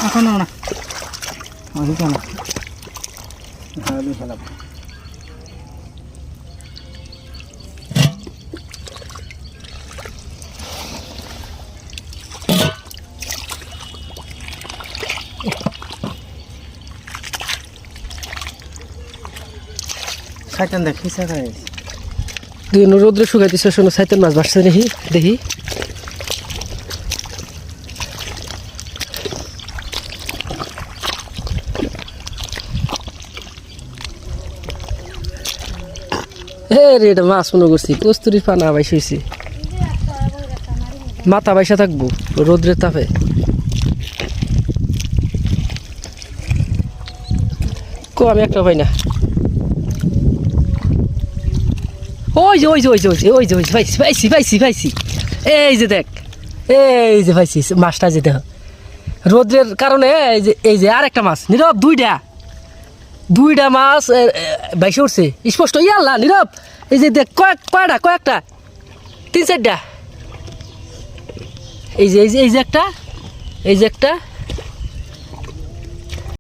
এখন না আমি কেন খেলাম শয়তান দেখ কিসা করে দুই রোদ্রে শুকাইতেছে শোনো সাইতের মাছ বাড়ছে দেখি দেখি রে এটা মাছ মনে করছি কস্তুরি পানা বাইশ হয়েছে মাথা বাইসা থাকবো রোদ্রের তাপে কো আমি একটা পাই না ওই যে ওই যে ওই যে ওই যে ওই যে ওই যে পাইছি পাইছি পাইছি পাইছি এই যে দেখ এই যে পাইছি মাছটা যে দেখ রোদ্রের কারণে এই যে আর একটা মাছ নীরব দুইটা মাছ বাইসে উঠছে স্পষ্ট ইয়াল্লা নীরব এই যে দেখ কয়েকটা 3-4টা এই যে একটা